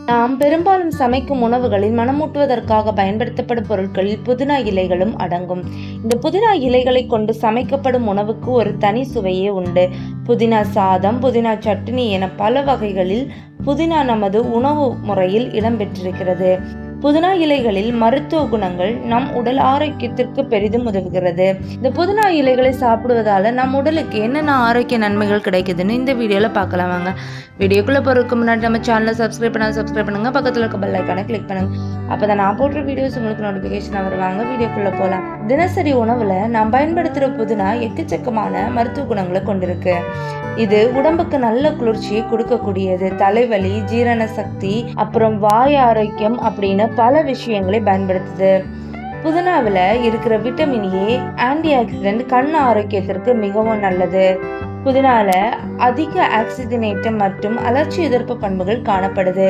நாம் பெரும்பாலும் சமைக்கும் உணவுகளில் மணமூட்டுவதற்காக பயன்படுத்தப்படும் பொருட்களில் புதினா இலைகளும் அடங்கும். இந்த புதினா இலைகளை கொண்டு சமைக்கப்படும் உணவுக்கு ஒரு தனி சுவையே உண்டு. புதினா சாதம், புதினா சட்னி என பல வகைகளில் புதினா நமது உணவு முறையில் இடம்பெற்றிருக்கிறது. புதினா இலைகளில் மருத்துவ குணங்கள் நம் உடல் ஆரோக்கியத்திற்கு பெரிதும் உதவுகிறது. இந்த புதினா இலைகளை சாப்பிடுவதால நம் உடலுக்கு என்னென்ன ஆரோக்கிய நன்மைகள் கிடைக்குதுன்னு இந்த வீடியோல பார்க்கலாம் வாங்க. வீடியோக்குள்ள போறதுக்கு முன்னாடி நம்ம சேனலை சப்ஸ்கிரைப் பண்ணுங்க, பக்கத்துல இருக்க பெல் ஐகானை கிளிக் பண்ணுங்க. அப்பதான் நான் போடுற வீடியோஸ் உங்களுக்கு நோட்டிபிகேஷன் வருவாங்க. வீடியோக்குள்ள போலாம். தினசரி உணவுல நாம் பயன்படுத்துற புதினா எக்கச்சக்கமான மருத்துவ குணங்களை கொண்டிருக்கு. இது உடம்புக்கு நல்ல குளிர்ச்சியை கொடுக்கக்கூடியது. தலைவலி, ஜீரண சக்தி, அப்புறம் வாய் ஆரோக்கியம் அப்படின்னு பல விஷயங்களை பயன்படுத்துது. புதினாவில் இருக்கிற விட்டமின் ஏ ஆன்டி ஆக்சிடென்ட் கண் ஆரோக்கியத்திற்கு மிகவும் நல்லது. புதினால அதிக ஆக்சிஜனேட்டம் மற்றும் அலர்ச்சி எதிர்ப்பு பண்புகள் காணப்படுது.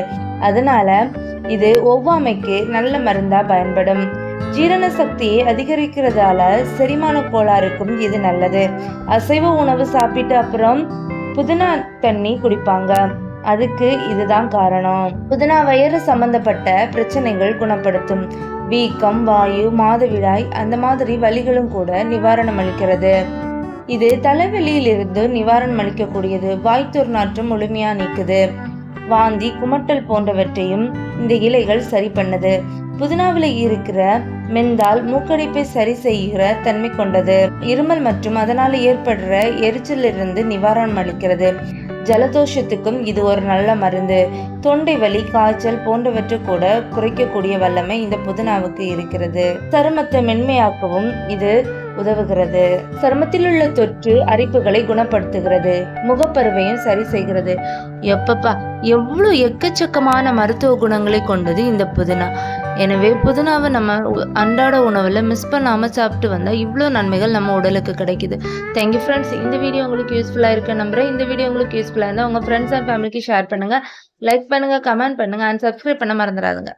அதனால இது ஒவ்வாமைக்கு நல்ல மருந்தா பயன்படும். ஜீரண சக்தியை அதிகரிக்கிறதால செரிமான கோளாறுக்கும் இது நல்லது. அசைவ உணவு சாப்பிட்டு அப்புறம் புதினா தண்ணி குடிப்பாங்க. அதுக்கு இதுதான் காரணம். புதினா வயிறு சம்பந்தப்பட்ட பிரச்சனைகள் குணப்படுத்தும். வீக்கம், வாயு, மாதவிடாய் அந்த மாதிரி வலிகளும் கூட நிவாரணம் அளிக்கிறது. இது தலைவலியிலிருந்து நிவாரணம் அளிக்கக்கூடியது. வாய் துர்நாற்றம் முழுமையா நீக்குது. வாந்தி, குமட்டல் போன்றவற்றையும் இந்த இலைகள் சரி பண்ணுது. புதினாவில் இருக்கிற மெந்தால் மூக்கடைப்பை சரி செய்கிற தன்மை கொண்டது. இருமல் மற்றும் அதனால ஏற்படுற எரிச்சலிருந்து நிவாரணம் அளிக்கிறது. ஜலதோஷத்துக்கும் இது ஒரு நல்ல மருந்து. தொண்டை வலி, காய்ச்சல் போன்றவற்றை கூட குறைக்கக்கூடிய வல்லமை இந்த புதினாவுக்கு இருக்கிறது. சருமத்தை மென்மையாக்கவும் இது உதவுகிறது. சருமத்தில் உள்ள தொற்று அரிப்புகளை குணப்படுத்துகிறது. முகப்பருவையும் சரி செய்கிறது. எப்பப்பா எவ்வளவு எக்கச்சக்கமான மருத்துவ குணங்களை கொண்டது இந்த புதினா. எனவே புதினாவை நம்ம அன்றாட உணவுல மிஸ் பண்ணாம சாப்பிட்டு வந்தா இவ்வளோ நன்மைகள் நம்ம உடலுக்கு கிடைக்குது. Thank you friends. இந்த வீடியோ உங்களுக்கு யூஸ்ஃபுல்லா இருக்க நம்புறேன். இந்த வீடியோ உங்களுக்கு யூஸ்ஃபுல்லா இருந்தா உங்க ஃப்ரெண்ட்ஸ் அண்ட் ஃபேமிலிக்கு ஷேர் பண்ணுங்க, லைக் பண்ணுங்க, கமெண்ட் பண்ணுங்க அண்ட் சப்ஸ்கிரைப் பண்ண மறந்துடாதுங்க.